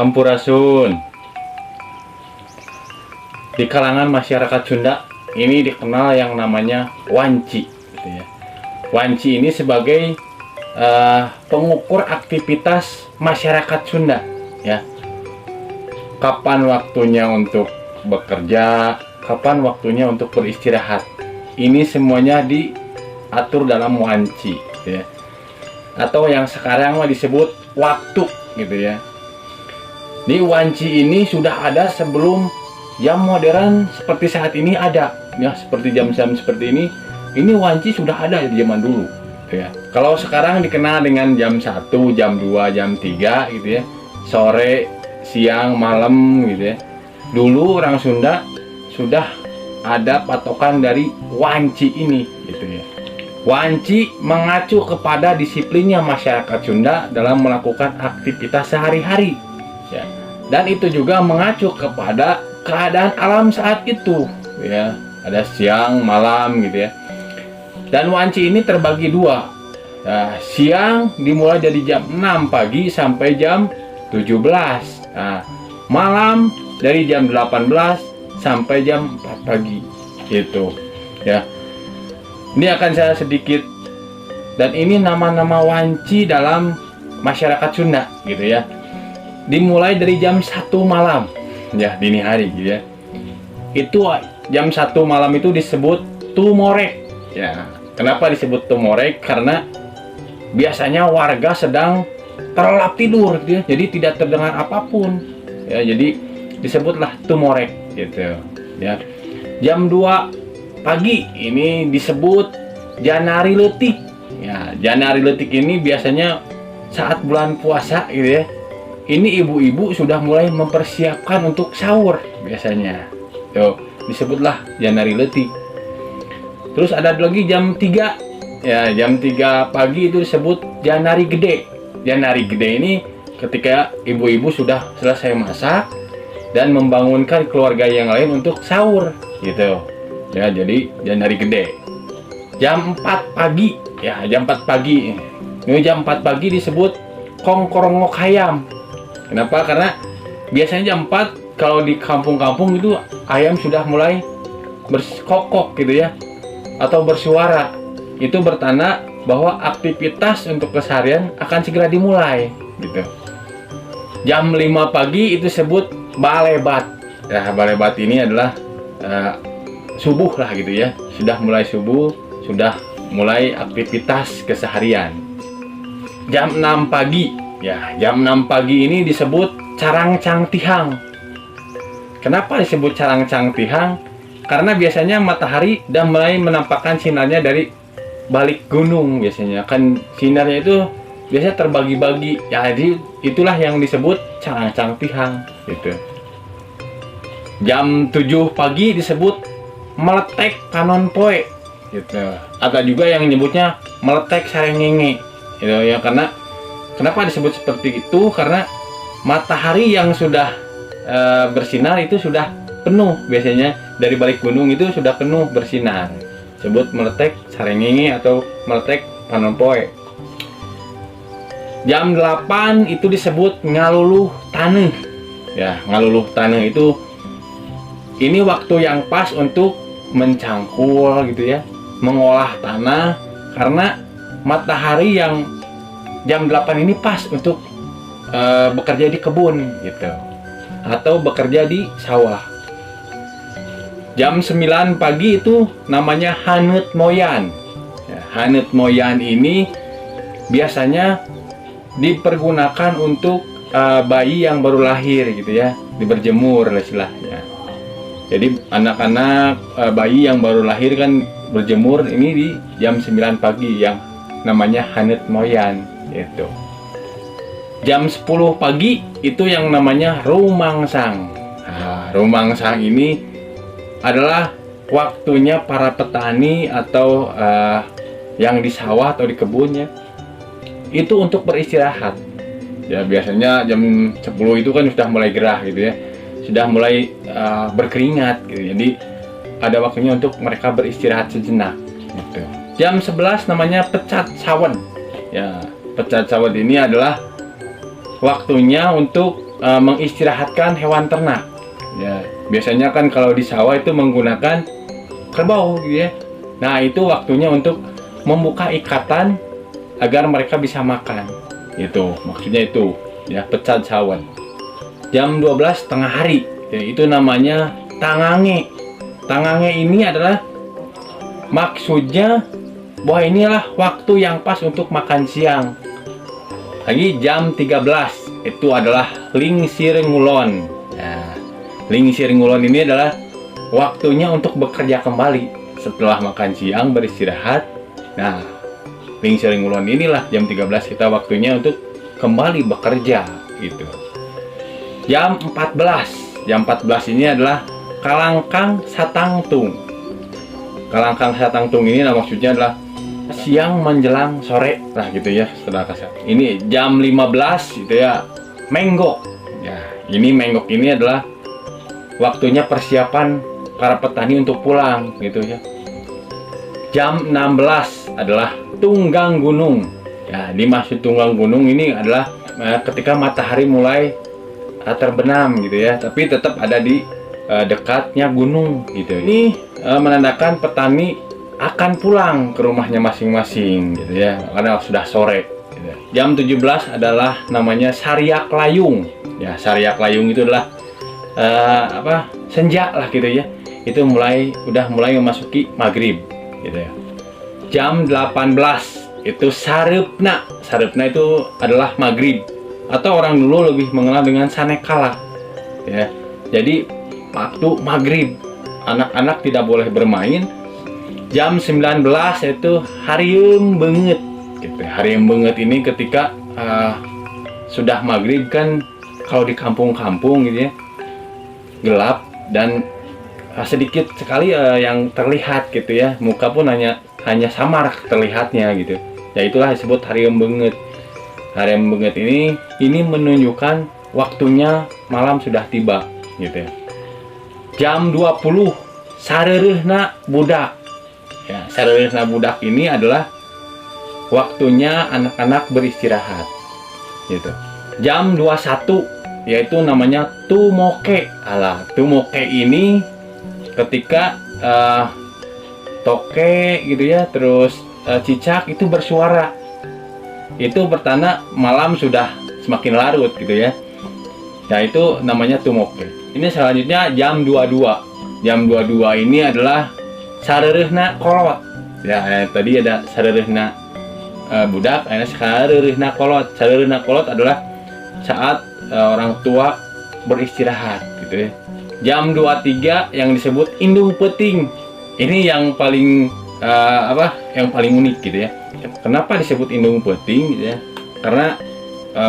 Sampurasun. Di kalangan masyarakat Sunda ini dikenal yang namanya wanci, gitu ya. Wanci ini sebagai pengukur aktivitas masyarakat Sunda, ya. Kapan waktunya untuk bekerja, kapan waktunya untuk beristirahat. Ini semuanya diatur dalam wanci, gitu ya. Atau yang sekarang disebut waktu, gitu ya. Di wanci ini sudah ada sebelum jam modern seperti saat ini ada, ya, seperti jam-jam seperti ini wanci sudah ada di zaman dulu, gitu ya. Kalau sekarang dikenal dengan jam 1, jam 2, jam 3, gitu ya, sore, siang, malam, gitu ya. Dulu orang Sunda sudah ada patokan dari wanci ini, gitu ya. Wanci mengacu kepada disiplinnya masyarakat Sunda dalam melakukan aktivitas sehari-hari, ya. Dan itu juga mengacu kepada keadaan alam saat itu, ya. Ada siang, malam, gitu ya. Dan wanci ini terbagi dua. Nah, siang dimulai dari jam 6 pagi sampai jam 17. Nah, malam dari jam 18 sampai jam 4 pagi, gitu, ya. Ini akan saya sedikit, dan ini nama-nama wanci dalam masyarakat Sunda, gitu ya. Dimulai dari jam 1 malam, ya, dini hari, gitu ya. Itu jam 1 malam itu disebut tumorek, ya. Kenapa disebut tumorek? Karena biasanya warga sedang terlelap tidur, gitu ya. Jadi tidak terdengar apapun, ya. Jadi disebutlah tumorek, gitu, ya. Jam 2 pagi ini disebut janari letik, ya. Janari letik ini biasanya saat bulan puasa, gitu ya. Ini ibu-ibu sudah mulai mempersiapkan untuk sahur biasanya. Tuh, disebutlah janari letik. Terus ada lagi jam 3. Ya, jam 3 pagi itu disebut janari gede. Janari gede ini ketika ibu-ibu sudah selesai masak dan membangunkan keluarga yang lain untuk sahur, gitu. Ya, jadi janari gede. Jam 4 pagi, ya, jam 4 pagi. Ini jam 4 pagi disebut kongkorongok ayam. Kenapa? Karena biasanya jam 4 kalau di kampung-kampung itu ayam sudah mulai berkokok, gitu ya, atau bersuara. Itu bertanda bahwa aktivitas untuk keseharian akan segera dimulai, gitu. Jam 5 pagi itu disebut balebat. Ya, balebat ini adalah subuh lah, gitu ya. Sudah mulai subuh, sudah mulai aktivitas keseharian. Jam 6 pagi, ya, jam 6 pagi ini disebut carang cangtihang. Kenapa disebut carang cangtihang? Karena biasanya matahari sudah mulai menampakkan sinarnya dari balik gunung, biasanya kan sinarnya itu biasanya terbagi-bagi, ya. Jadi itulah yang disebut carang cangtihang, gitu. Jam 7 pagi disebut meletek kanon poe, gitu. Ada juga yang menyebutnya meletek sarengenge, gitu ya. Karena kenapa disebut seperti itu? Karena matahari yang sudah bersinar itu sudah penuh, biasanya dari balik gunung itu sudah penuh bersinar. Sebut meletek sarengenge atau meletek kanon poe. Jam 8 itu disebut ngaluluh taneuh. Ya, ngaluluh taneuh itu ini waktu yang pas untuk mencangkul, gitu ya, mengolah tanah, karena matahari yang jam 8 ini pas untuk bekerja di kebun, gitu, atau bekerja di sawah. Jam 9 pagi itu namanya haneut moyan. Ya, haneut moyan ini biasanya dipergunakan untuk bayi yang baru lahir, gitu ya, diberjemur istilahnya. Jadi anak-anak bayi yang baru lahir kan berjemur ini di jam 9 pagi yang namanya haneut moyan, gitu. Jam 10 pagi itu yang namanya rumangsang. Nah, rumangsang ini adalah waktunya para petani atau yang di sawah atau di kebunnya itu untuk beristirahat. Ya, biasanya jam 10 itu kan sudah mulai gerah, gitu ya, sudah mulai berkeringat, gitu. Jadi ada waktunya untuk mereka beristirahat sejenak, gitu. Jam 11 namanya pecat sawen. Ya, pecat sawen ini adalah waktunya untuk mengistirahatkan hewan ternak. Ya, biasanya kan kalau di sawah itu menggunakan kerbau gitu ya. Nah, itu waktunya untuk membuka ikatan agar mereka bisa makan. Itu maksudnya itu ya, pecat sawan. Jam 12 tengah hari ya, itu namanya tangange. Tangange ini adalah maksudnya bahwa inilah waktu yang pas untuk makan siang. Lagi jam 13 itu adalah lingsir ngulon. Ya, lingsir ngulon ini adalah waktunya untuk bekerja kembali setelah makan siang beristirahat. Nah, lingsir ngulon inilah jam 13 kita waktunya untuk kembali bekerja gitu. Jam 14. Jam 14 ini adalah kalangkang satangtung. Kalangkang satangtung ini maksudnya adalah siang menjelang sore lah gitu ya, setelah kasar. Ini jam 15 gitu ya, menggok. Ya, ini menggok ini adalah waktunya persiapan para petani untuk pulang gitu ya. Jam 16 adalah tunggang gunung. Ya, dimaksud tunggang gunung ini adalah ketika matahari mulai terbenam gitu ya, tapi tetap ada di dekatnya gunung gitu. Ini menandakan petani akan pulang ke rumahnya masing-masing gitu ya, karena sudah sore gitu. Jam 17 adalah namanya Sariak Layung. Ya, Sariak Layung itu adalah senja lah gitu ya. Itu udah mulai memasuki maghrib gitu ya. Jam 18 itu Sarepna. Sarepna itu adalah maghrib, atau orang dulu lebih mengenal dengan Sanekala ya. Jadi waktu maghrib, anak-anak tidak boleh bermain. Jam 19 itu hariem banget gitu. Hariem banget ini ketika sudah maghrib kan, kalau di kampung-kampung gitu ya, gelap dan sedikit sekali yang terlihat gitu ya, muka pun hanya samar terlihatnya gitu. Ya itulah disebut hariem banget. Hariem banget ini menunjukkan waktunya malam sudah tiba gitu ya. Jam 20 sareureuna budak. Ya, sareureuna budak ini adalah waktunya anak-anak beristirahat gitu. Jam 21 yaitu namanya tumoke. Tumoke ini ketika toke gitu ya, terus cicak itu bersuara. Itu pertanda malam sudah semakin larut gitu ya. Nah, itu namanya tumoke. Ini selanjutnya jam 22. Jam 22 ini adalah sareureuna kolot. Ya, tadi ada sareureuna budak, ini sareureuna kolot. Sareureuna kolot adalah saat orang tua beristirahat gitu ya. Jam 23 yang disebut indung peting. Ini yang paling yang paling unik gitu ya. Kenapa disebut indung peting gitu ya? Karena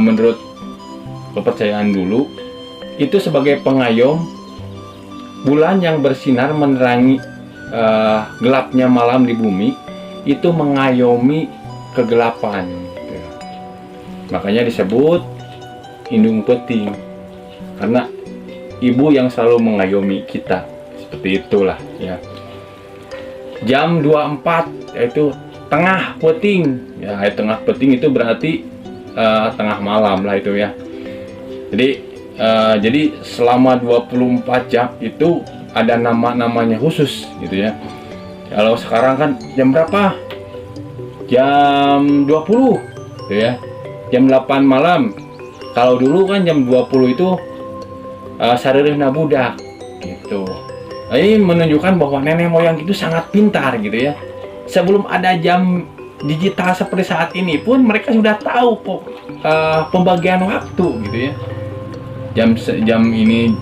menurut kepercayaan dulu itu sebagai pengayom bulan yang bersinar menerangi gelapnya malam di bumi, itu mengayomi kegelapan gitu. Makanya disebut indung peting, karena ibu yang selalu mengayomi kita, seperti itulah ya. Jam 24 yaitu tengah peting. Ya, tengah peting itu berarti tengah malam lah itu ya. Jadi selama 24 jam itu ada nama-namanya khusus gitu ya. Kalau sekarang kan jam berapa? Jam 20 gitu ya. Jam 8 malam. Kalau dulu kan jam 20 itu sareureuna budak gitu. Nah, ini menunjukkan bahwa nenek moyang itu sangat pintar gitu ya. Sebelum ada jam digital seperti saat ini pun mereka sudah tahu pembagian waktu gitu ya. Jam ini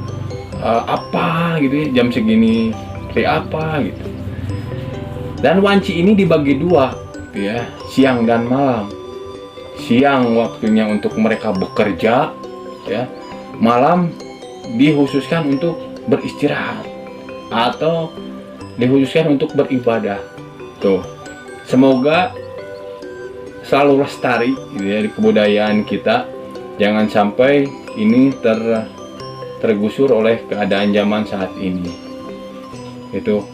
apa gitu ya, jam segini kayak apa gitu. Dan wanci ini dibagi dua gitu ya, siang dan malam. Siang waktunya untuk mereka bekerja ya, malam dikhususkan untuk beristirahat atau dikhususkan untuk beribadah. Tuh, semoga selalu lestari gitu ya di kebudayaan kita. Jangan sampai ini tergusur oleh keadaan zaman saat ini. Itu